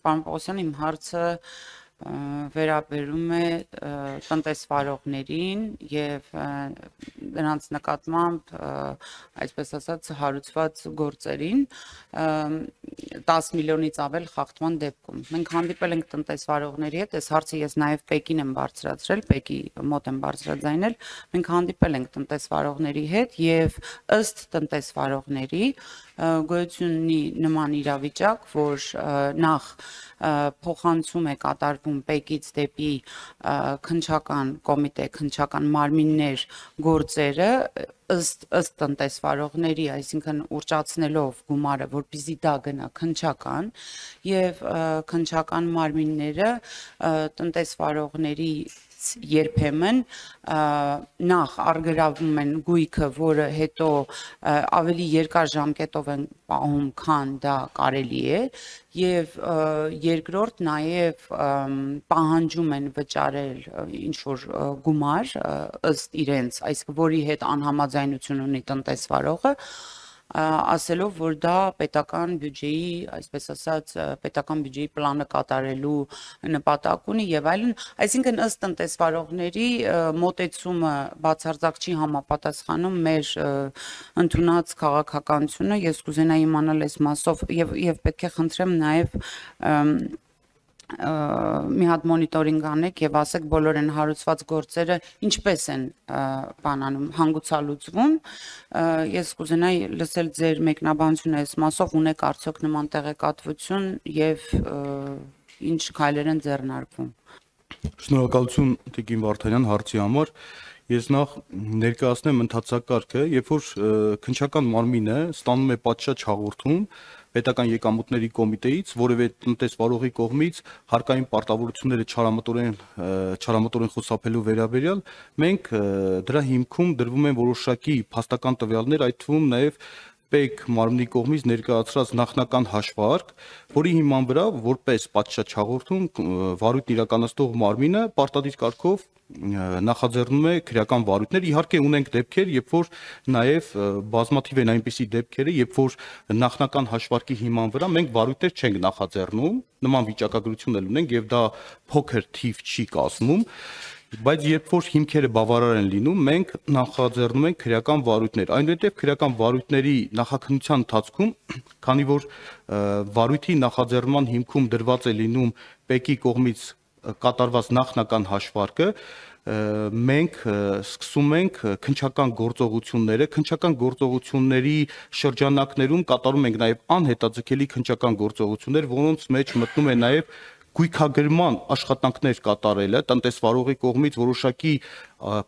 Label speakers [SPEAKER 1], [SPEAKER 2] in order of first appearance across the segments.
[SPEAKER 1] Պարոն Պողոսյան, իմ հարցը վերաբերում է տնտեսվարողներին եւ նրանց նկատմամբ, այսպես ասած, հարուցված գործերին 10 միլիոնից ավել խախտման դեպքում։ Մենք հանդիպել ենք տնտեսվարողների հետ, այս հարցը ես նաեւ Պեկին եմ բարձրացրել, Պեկի մոտ եմ բարձրաձայնել, մենք հանդիպել ենք տնտեսվարողների հետ եւ ըստ տնտեսվարողների գոյություն ունի նման իրավիճակ, որ նախ փոխանցում է կատարվում Պեկից դեպի քննչական կոմիտե, քննչական մարմիններ գործերը ըստ տնտեսվարողների, այսինքն ուռճացնելով գումարը, որպեսզի դա գնա քննչական եւ քննչական մարմինները տնտեսվարողների երբեմն նախ արգրավում են գույքը, որը հետո ավելի երկար ժամկետով են պահում, քան դա կարելի է, եւ երկրորդ նաեւ պահանջում են վճարել ինչ որ գումար ըստ իրենց, այսինքն որի հետ անհամաձայնություն ունի տնտեսվարողը, ասելով, որ դա պետական բյուջեի, այսպես ասած, պետական բյուջեի պլանը կատարելու նպատակ ունի եւ այլն, այսինքն ըստ տնտեսվարողների մոտեցումը բացարձակ չի համապատասխանում մեր ընդունած քաղաքականությունը, ես կուզենայի իմանալ այս մասով եւ պետք է խնդրեմ նաեւ մի հատ մոնիտորինգ անեք եւ ասեք բոլոր են հարուցված գործերը ինչպես են բանանում հանգուցալուծվում ես կուզենայի լսել ձեր մեկնաբանությունը այս մասով ունեք արդյոք նման տեղեկատվություն եւ ինչ քայլեր են ձեռնարկվում
[SPEAKER 2] Շնորհակալություն Տիկին Վարդանյան հարցի համար Ես նախ ներկայացնեմ ընթացակարգը, երբ որ քննչական մարմինը ստանում է պատշաճ հաղորդում պետական եկամուտների կոմիտեից, որևէ տնտեսվարողի կողմից հարկային պարտավորությունները չարամտորեն խուսափելու վերաբերյալ, մենք դրա հիմքում դրվում են որոշակի փաստական տվյալներ, այդ թվում նաև Պեկ մարմնի կողմից ներկայացրած նախնական հաշվարկ, որի հիման վրա որպես պատշաճ հաղորդում վարույթն իրականացնող մարմինը պարտադիր կարգով նախաձեռնում է քրեական վարույթներ, իհարկե ունենք դեպքեր, երբ որ նաև բազմաթիվ են այնպիսի դեպքերը, երբ որ նախնական հաշվարկի հիման վրա մենք վարույթներ չենք նախաձեռնում, նման վիճակագրություն էլ ունենք եւ դա փոքր թիվ չի կազմում Բայց երբ որ հիմքերը բավարար են լինում, մենք նախաձեռնում ենք քրեական վարույթներ։ Այնուհետև քրեական վարույթների նախաքննության ընթացքում, քանի որ վարույթի նախաձեռնման հիմքում դրված է լինում Պեկի կողմից կատարված նախնական հաշվարկը, մենք սկսում ենք քննչական գործողությունների շրջանակներում կատարում ենք նաև անհետաձգելի քննչական գործողություններ, որոնց մեջ մտնում է նաև գույքագրման աշխատանքներ կատարելը, տնտեսվարողի կողմից որոշակի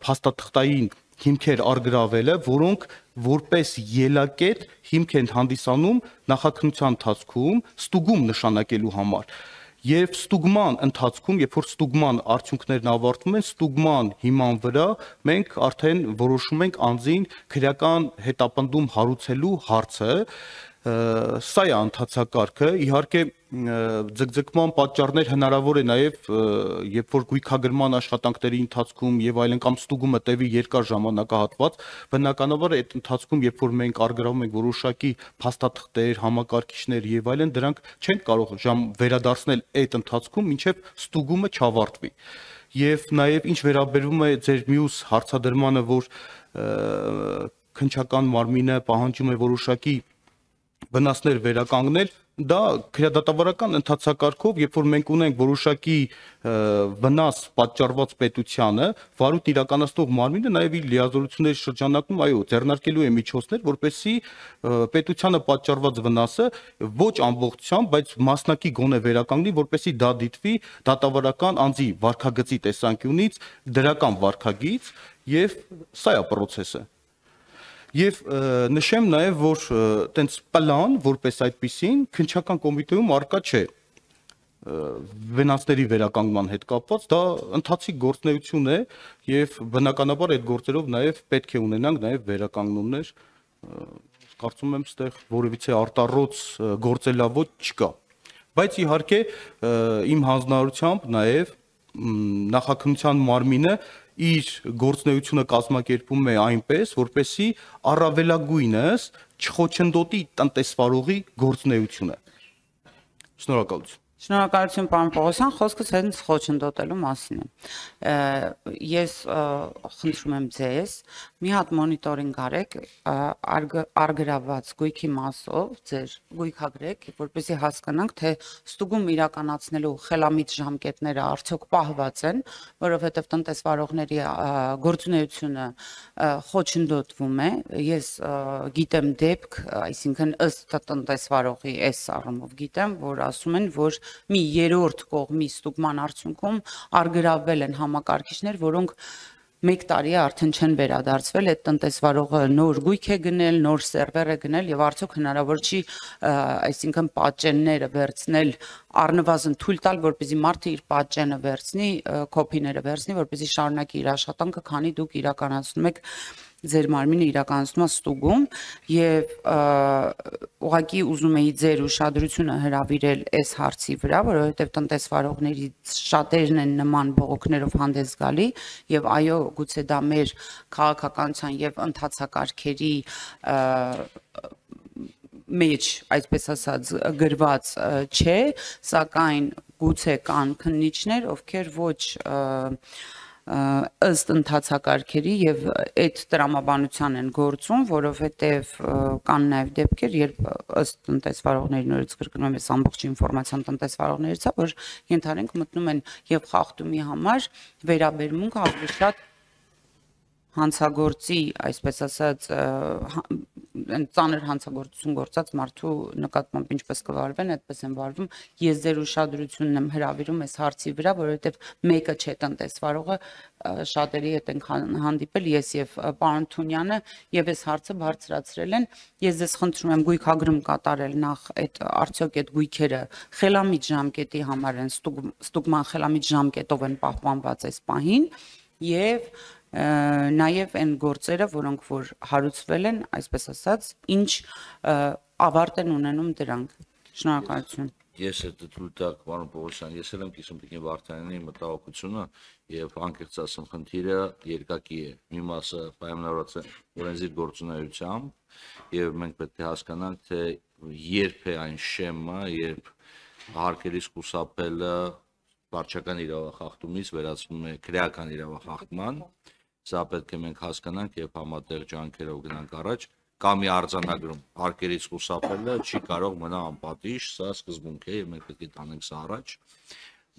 [SPEAKER 2] փաստաթղթային հիմքեր արգրավելը, որոնք որպես ելակետ հիմք են հանդիսանում նախաքննության ընթացքում ստուգում նշանակելու համար։ Եվ ստուգման ընթացքում, երբ որ ստուգման արդյունքներն ավարտվում են, ստուգման հիման վրա մենք արդեն որոշում ենք անձին քրեական հետապնդում հարուցելու հարցը, սա է ընթացակարգը, իհարկե ձգձգման պատճառներ հնարավոր է նաև երբ որ գույքագրման աշխատանքների ընթացքում եւ այլն կամ ստուգումը տևի երկար ժամանակահատված, բնականաբար այդ ընթացքում երբ որ մենք արգրավում ենք որոշակի փաստաթղթեր, համակարգիչներ եւ այլն, դրանք չեն կարող վերադարձնել այդ ընթացքում, մինչեւ ստուգումը չավարտվի։ Եվ նաև ինչ վերաբերում է ձեր մյուս հարցադրմանը, որ քննչական մարմինը պահանջում է որոշակի վնասներ վերականգնել, դա քրեադատավարական ընթացակարգով, երբ որ մենք ունենք որոշակի վնաս պատճառված պետությանը, վարույթ իրականացնող մարմինը նաև իր լիազորությունների շրջանակում, այո, ձեռնարկելու է միջոցներ, որպեսզի պետությանը պատճառված վնասը ոչ ամբողջությամբ, բայց մասնակի գոնե վերականգնի, որպեսզի դա դիտվի դատավարական անձի վարքագծի տեսանկյունից, դրական վարքագիծ, եւ սա է process-ը։ Եվ նշեմ նաև, որ տենց պլան, որպես այդպիսին, քննչական կոմիտեում արկա չէ վնասների վերականգնման հետ կապված, դա ընթացիկ գործունեություն է եւ բնականաբար այդ գործերով նաև պետք է ունենանք նաև վերականգնումներ, կարծում եմ, ստեղ որևիցե արտառոց գործելավոճ չկա։ Բայց իհարկե իմ հանձնարարությամբ նաև նախաքննության մարմինը իր գործունեությունը կազմակերպում է այնպես, որպեսզի առավելագույնս չխոչընդոտի տնտեսվարողի գործունեությունը։ Շնորհակալություն։
[SPEAKER 1] Շնորհակալություն պարոն Պողոսյան, խոսքս հենց խոչընդոտելու մասին է։ Ես խնդրում եմ ձեզ մի հատ մոնիտորինգ արեք արգրաված գույքի մասով, ձեր գույքագրեք, որպեսզի հասկանանք, թե ստուգում իրականացնելու խելամիտ ժամկետները արդյոք պահված են, որովհետև տնտեսվարողների գործունեությունը խոչընդոտվում է։ Ես գիտեմ դեպք, այսինքն ըստ տնտեսվարողի այս առումով գիտեմ, որ ասում են, որ մի երրորդ կողմի ստուգման արդյունքում արգրավվել են համակարգիչներ, որոնք 1 տարի է արդեն չեն վերադարձվել, այդ տնտեսվարողը նոր գույք է գնել, նոր սերվեր է գնել եւ արդյոք հնարավոր չի, այսինքն պատճենները վերցնել, առնվազն թույլ տալ, որպեսզի մարդը իր պատճենը վերցնի, կոփիները վերցնի, որպեսզի շարունակի իր աշխատանքը, քանի դուք իրականացնում եք ձեր մարմինը իրականացնում է ստուգում եւ ուղղակի ուզում էի ձեր ուշադրությունը հրավիրել այս հարցի վրա, որովհետեւ տնտեսվարողներից շատերն են նման բողոքներով հանդես գալի եւ այո, գուցե դա մեր քաղաքականության եւ ընթացակարգերի մեջ, այսպես ասած, գրված չէ, սակայն գուցե կան քննիչներ, ովքեր ոչ ըստ ընթացակարգերի եւ այդ տրամաբանության են գործում, որովհետեւ կան նաեւ դեպքեր, երբ ըստ տնտեսվարողների նորից կրկնում եմ, այս ամբողջ ինֆորմացիան տնտեսվարողներից է, որ ենթարենք մտնում են եւ խախտումի համար վերաբերմունք ավելի շատ հանցագործի, այսպես ասած, ծանր հանցագործություն գործած մարդու նկատմամբ ինչպես կվարվեն, այդպես են վարվում։ Ես ձեր ուշադրությունն եմ հրավիրում այս հարցի վրա, որովհետև մեկը չէ տնտեսվարողը, շատերի հետ ենք հանդիպել, ես եւ պարոն Թունյանը եւ այս հարցը բարձրացրել են։ Ես ձեզ խնդրում եմ գույքագրում կատարել նախ այդ արդյոք այդ գույքերը խելամիտ ժամկետի համար են ստուգման խելամիտ ժամկետով են պահպանված այս պահին եւ նաև այն գործերը, որոնք որ հարուցվել են, այսպես ասած, ինչ ավարտ են ունենում դրանք։ Շնորհակալություն։
[SPEAKER 3] Ես այդ թույլ տակ, պարոն Պողոսյան, ես եմ կիսում տիկին Վարդանյանի մտահոգությունը եւ անկեղծ ասեմ, խնդիրը երկակի է։ Մի մասը պայմանավորված է օրենսդիր գործունեությամբ եւ մենք պետք է հասկանանք, թե երբ է այն շեմը, երբ հարկերից խուսափելը վարչական իրավախախտումից վերածվում է քրեական իրավախախտման։ Սա պետք է մենք հասկանանք եւ համատեղ ջանքերով գնանք առաջ, կամ մի արձանագրում հարկերից խուսափելը չի կարող մնա անպատիժ, սա սկզբունք է եւ մենք պետք է տանենք սա առաջ,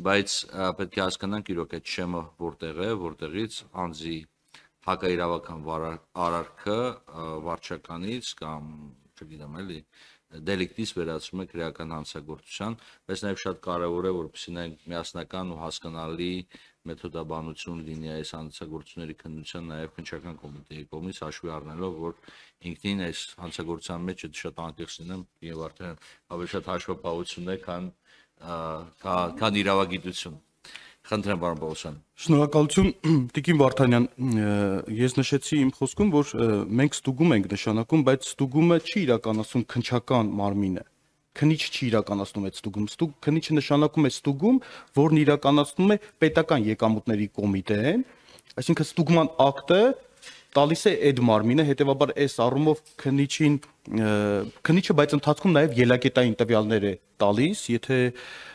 [SPEAKER 3] բայց պետք է հասկանանք իրոք այդ շեմը որտեղ է, որտեղից անձի հակաիրավական արարքը վարչականից կամ չգիտեմ էլի դելիկտից վերածվում է քրեական հանցագործության, բայց նաև շատ կարևոր է, որպեսզի միասնական ու հասկանալի մեթոդաբանություն լինի այս հանցագործությունների քննության նաև քննչական կոմիտեի կողմից հաշվի առնելով, որ ինքնին այս հանցագործության մեջ շատ անկեղծ լինեմ եւ արդեն ավելի շատ հաշվապահություն է, քան իրավագիտություն։ Խնդրեմ պարոն Պողոսյան։
[SPEAKER 2] Շնորհակալություն տիկին Վարդանյան, ես նշեցի իմ խոսքում, որ մենք ստուգում ենք նշանակում, բայց ստուգումը չի իրականացում քննչական մարմինը։ Քննիչ չի իրականացնում այդ ստուգում։ Քննիչը նշանակում է ստուգում, որն իրականացնում է պետական եկամուտների կոմիտեն, այսինքն ստուգման ակտը տալիս է այդ մարմինը, հետեւաբար այս առումով քննիչը բայց ընթացքում նաև ելակետային տվյալներ է տալիս, եթե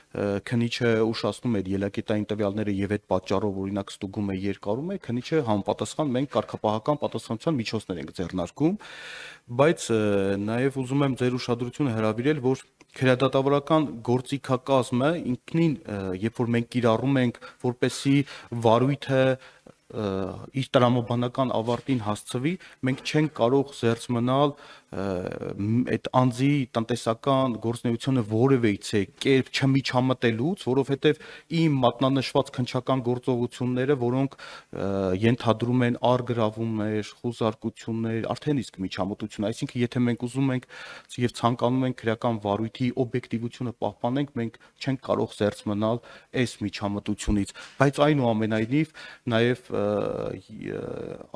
[SPEAKER 2] քննիչը ուշացնում է ելակետային տվյալները եւ այդ պատճառով օրինակ ստուգումը երկարում է, քննիչը համապատասխան մենք կարգապահական պատասխանատվության միջոցներ ենք ձեռնարկում, բայց նաեւ ուզում եմ ձեր ուշադրությունը հրավիրել, որ քրեադատավորական գործիքակազմը ինքնին, երբ որ մենք կիրառում ենք, որպեսի վարույթը իր տրամաբանական ավարտին հասցվի, մենք չենք կարող զերծ մնալ այդ անձի տնտեսական գործունեությունը որևէ կերպ չմիջամտելուց, որովհետև իմ մատնանշված քննչական գործողությունները, որոնք ենթադրում են արգրավումներ, խուզարկություններ, արդեն իսկ միջամտություն, այսինքն եթե մենք ուզում ենք եւ ցանկանում ենք քրեական վարույթի օբյեկտիվությունը պահպանենք, մենք չենք կարող զերծ մնալ այս միջամտությունից, բայց այնուամենայնիվ նաեւ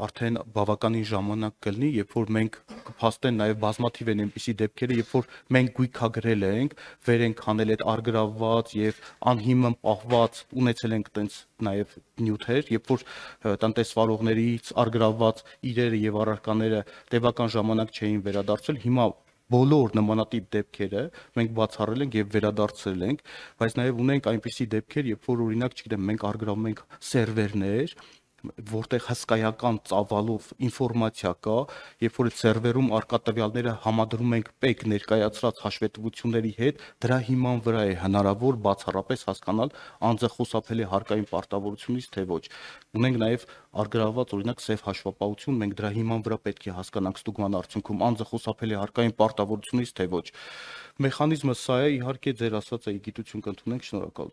[SPEAKER 2] արդեն բավականին ժամանակ կլինի, երբ որ մենք կփաստեն նաև բազմաթիվ են այնպիսի դեպքերը, երբ որ մենք գույքագրել ենք, վեր ենք հանել այդ արգրավված եւ անհիմն պահված, ունեցել ենք տենց նաև նյութեր, երբ որ տնտեսվարողներից արգրավված իրերը եւ առարկաները տևական ժամանակ չէին վերադարձել, հիմա բոլոր նմանատիպ դեպքերը մենք բացառել ենք եւ վերադարձրել ենք, բայց նաեւ ունենք այնպիսի դեպքեր, երբ որ օրինակ, չգիտեմ, մենք արգրավում ենք սերվերներ, որտեղ հսկայական ծավալով ինֆորմացիա կա, երբ որ այդ սերվերում արկա տվյալները համադրում ենք ՊԵԿ ներկայացրած հաշվետվությունների հետ, դրա հիման վրա է հնարավոր բացառապես հասկանալ անձը խուսափելի հարկային պարտավորությունից թե ոչ։ Ունենք նաև արգրաված օրինակ սև հաշվապահություն, մենք դրա հիման վրա պետք է հասկանանք ստուգման արդյունքում անձը խուսափելի հարկային պարտավորությունից թե ոչ։ Մեխանիզմը սա է, իհարկե ձեր ասածը գիտություն կընդունենք, շնորհակալ